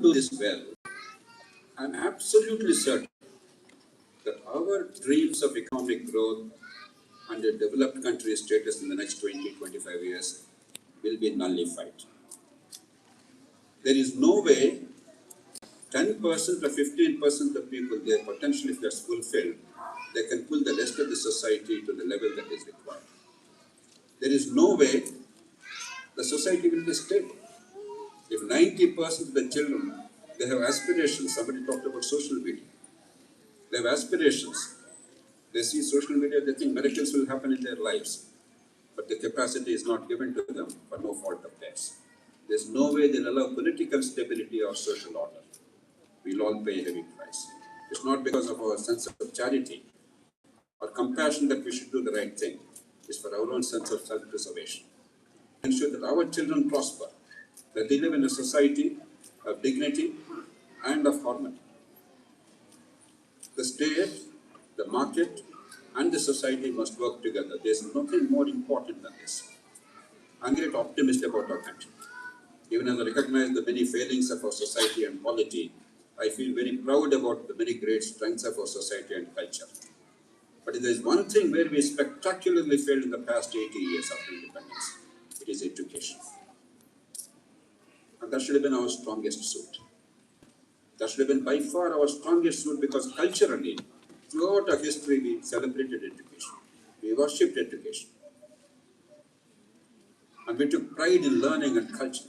do this well, I'm absolutely certain that our dreams of economic growth and a developed country status in the next 20-25 years will be nullified. There is no way 10% or 15% of people, their potential, if that's fulfilled, they can pull the rest of the society to the level that is required. There is no way the society will be stable. If 90% of the children, they have aspirations, somebody talked about social media, they have aspirations, they see social media, they think miracles will happen in their lives, but the capacity is not given to them for no fault of theirs. There's no way they'll allow political stability or social order. We'll all pay a heavy price. It's not because of our sense of charity or compassion that we should do the right thing. It's for our own sense of self-preservation. Ensure that our children prosper, that they live in a society of dignity and of harmony. The state, the market, and the society must work together. There's nothing more important than this. I'm great optimist about our country. Even as I recognize the many failings of our society and polity, I feel very proud about the many great strengths of our society and culture. But if there is one thing where we spectacularly failed in the past 80 years after independence, it is education. And that should have been our strongest suit. That should have been by far our strongest suit, because culturally, throughout our history, we celebrated education. We worshipped education. And we took pride in learning and culture.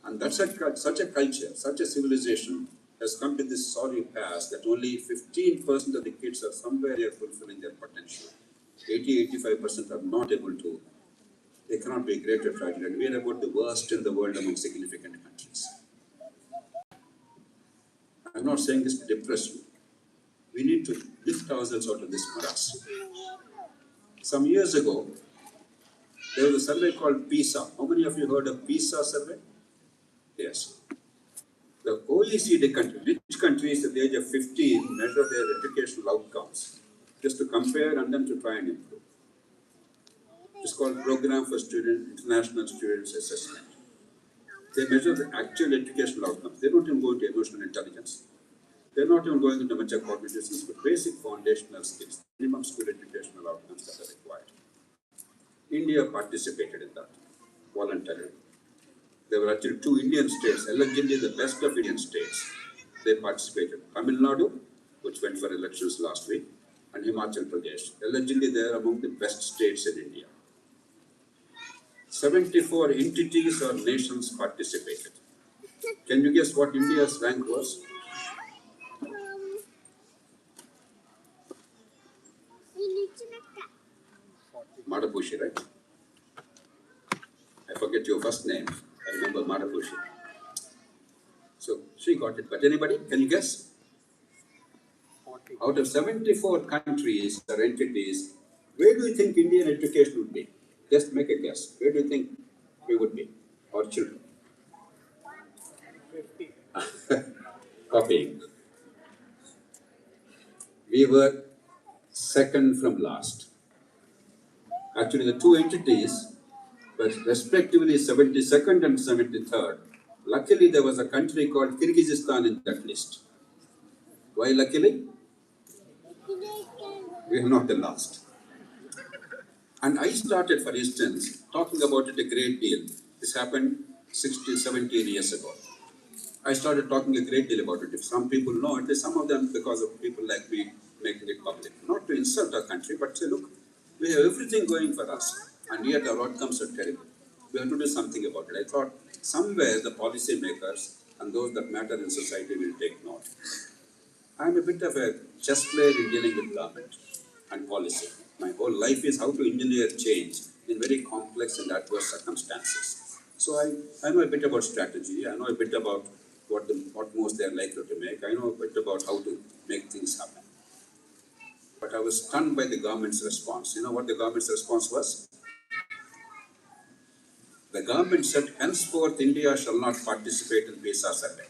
And that's such a culture, such a civilization has come to this sorry pass that only 15% of the kids are somewhere here fulfilling their potential. 80-85% are not able to. They cannot be a greater tragedy. And we are about the worst in the world among significant countries. I'm not saying this to depress you. We need to lift ourselves out of this morass. Some years ago, there was a survey called PISA. How many of you heard of PISA survey? Yes. The OECD countries, rich countries at the age of 15, measure their educational outcomes just to compare and then to try and improve. It's called Program for International Students Assessment. They measure the actual educational outcomes. They don't even go into emotional intelligence. They're not even going into much of cognitive skills, but basic foundational skills, minimum school educational outcomes that are required. India participated in that voluntarily. There were actually 2 Indian states, allegedly the best of Indian states. They participated. Tamil Nadu, which went for elections last week, and Himachal Pradesh. Allegedly they are among the best states in India. 74 entities or nations participated. Can you guess what India's rank was? Madapushi, right? I forget your first name. I remember Madapushi. So she got it. But anybody, can you guess? 40. Out of 74 countries or entities, where do you think Indian education would be? Just make a guess. Where do you think we would be? Our children? 50. Copying. We were second from last. Actually, the 2 entities were respectively 72nd and 73rd. Luckily, there was a country called Kyrgyzstan in that list. Why luckily? We are not the last. And I started, for instance, talking about it a great deal. This happened 16, 17 years ago. I started talking a great deal about it. If some people know it, some of them, because of people like me, making it public. Not to insult our country, but say, look, we have everything going for us, and yet our outcomes are terrible. We have to do something about it. I thought somewhere the policy makers and those that matter in society will take note. I'm a bit of a chess player in dealing with government and policy. My whole life is how to engineer change in very complex and adverse circumstances. So I know a bit about strategy. I know a bit about what moves they're likely to make. I know a bit about how to make things happen. But I was stunned by the government's response. You know what the government's response was? The government said, henceforth India shall not participate in PISA survey.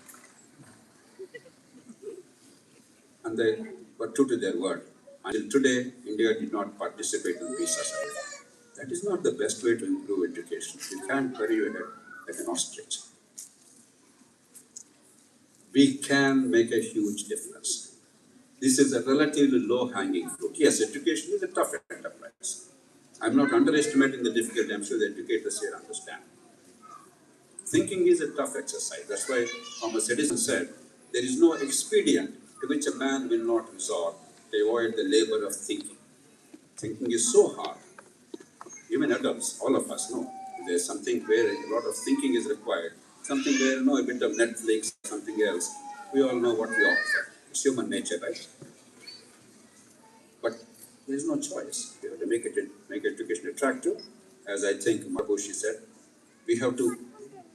And they were true to their word. Until today, India did not participate in PISA survey. That is not the best way to improve education. You can't bury your head like an ostrich. we can make a huge difference. This is a relatively low-hanging fruit. Yes, education is a tough enterprise. I'm not underestimating the difficulty. I'm sure the educators here understand. Thinking is a tough exercise. That's why Thomas Edison said, there is no expedient to which a man will not resort to avoid the labor of thinking. Thinking is so hard. Even adults, all of us know, there's something where a lot of thinking is required. Something where, a bit of Netflix, something else. We all know what we opt for. It's human nature, right? But there's no choice. We have to make education attractive. As I think Mabushi said, we have to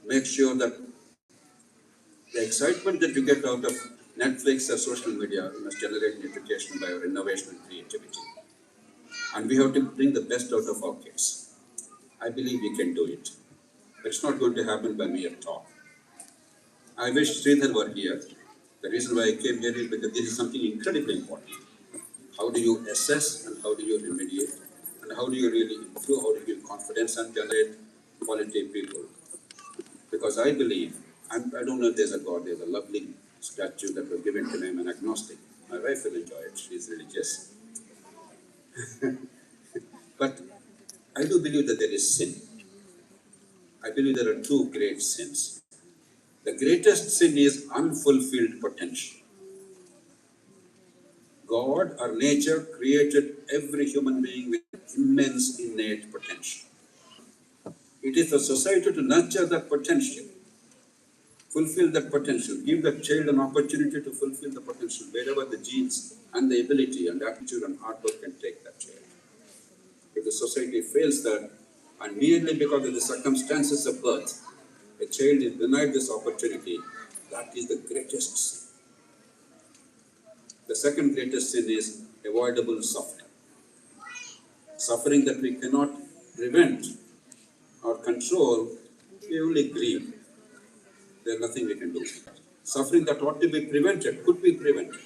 make sure that the excitement that you get out of Netflix or social media must generate education by our innovation and creativity. And we have to bring the best out of our kids. I believe we can do it. It's not going to happen by mere talk. I wish Sridhar were here. The reason why I came here is because this is something incredibly important. How do you assess and how do you remediate? And how do you really improve? How do you give confidence and generate quality people? Because I believe, I don't know if there's a God, there's a lovely statue that was given to me. I'm an agnostic. My wife will enjoy it, she's religious. But I do believe that there is sin. I believe there are two great sins. The greatest sin is unfulfilled potential. God or nature created every human being with immense innate potential. It is the society to nurture that potential, fulfill that potential, give that child an opportunity to fulfill the potential wherever the genes and the ability and aptitude and hard work can take that child. If the society fails that, and merely because of the circumstances of birth, a child is denied this opportunity, that is the greatest sin. The second greatest sin is avoidable suffering. Suffering that we cannot prevent or control, we only grieve. There's nothing we can do. Suffering that ought to be prevented, could be prevented,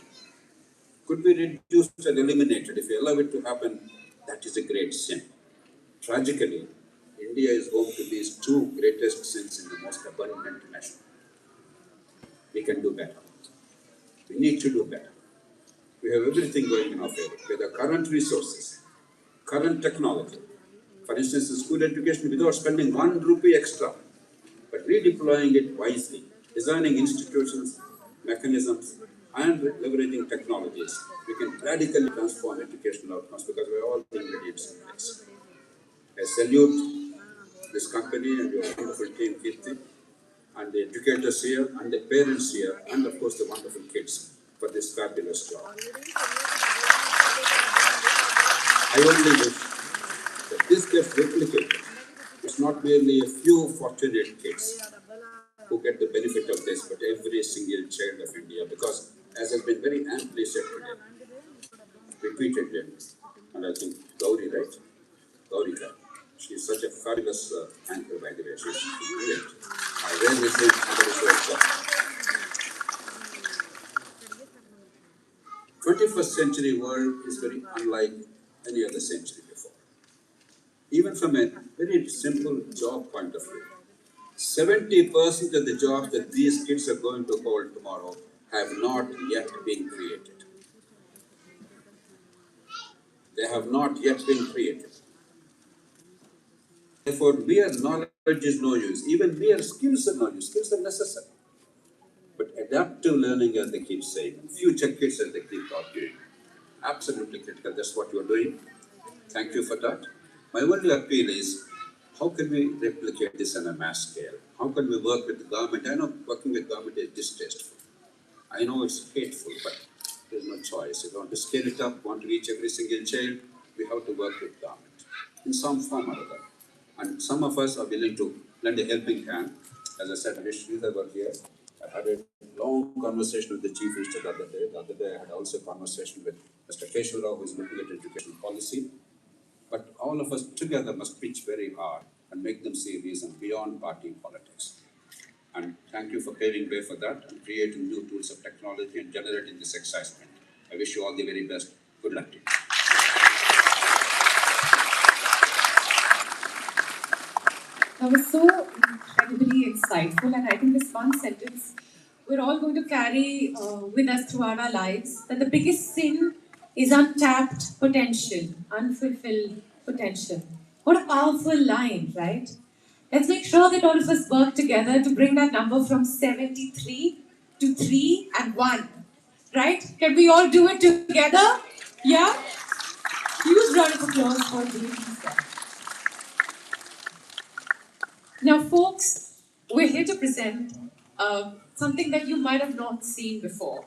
could be reduced and eliminated. If we allow it to happen, that is a great sin. Tragically, India is home to these two greatest sins in the most abundant measure. We can do better. We need to do better. We have everything going in our favor. With the current resources, current technology. For instance, the school education without spending 1 rupee extra, but redeploying it wisely, designing institutions, mechanisms, and leveraging technologies, we can radically transform educational outcomes because we have all the ingredients in place. I salute this company and your wonderful team, Kirti, and the educators here, and the parents here, and of course the wonderful kids for this fabulous job. I only wish that this gets replicated. It's not merely a few fortunate kids who get the benefit of this, but every single child of India, because as has been very amply said today, repeatedly, and I think Gauri, right? Gaurika. She's such a fabulous anchor, by the way. She's brilliant. I rarely see somebody so excellent. 21st century world is very unlike any other century before. Even from a very simple job point of view, 70% of the jobs that these kids are going to hold tomorrow have not yet been created. They have not yet been created. Therefore, mere knowledge is no use. Even mere skills are no use. Skills are necessary. But adaptive learning, as they keep saying, future kids, as they keep arguing, absolutely critical. That's what you are doing. Thank you for that. My only appeal is, how can we replicate this on a mass scale? How can we work with the government? I know working with government is distasteful. I know it's hateful, but there's no choice. If we want to scale it up, want to reach every single child, we have to work with government in some form or other. And some of us are willing to lend a helping hand. As I said, I wish Sridhar were here. I had a long conversation with the Chief Minister the other day. The other day, I had also a conversation with Mr. Keshav Rao, who is looking at education policy. But all of us together must pitch very hard and make them see reason beyond party politics. And thank you for paving way for that and creating new tools of technology and generating this excitement. I wish you all the very best. Good luck to you. That was so incredibly insightful, and I think this one sentence we're all going to carry with us throughout our lives that the biggest sin is untapped potential, unfulfilled potential. What a powerful line, right? Let's make sure that all of us work together to bring that number from 73 to 3 and 1. Right? Can we all do it together? Yeah? Huge round of applause for Jayaprakash. Now, folks, we're here to present something that you might have not seen before.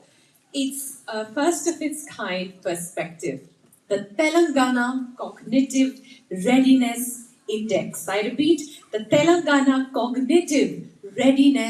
It's a first of its kind perspective, the Telangana Cognitive Readiness Index. I repeat, the Telangana Cognitive Readiness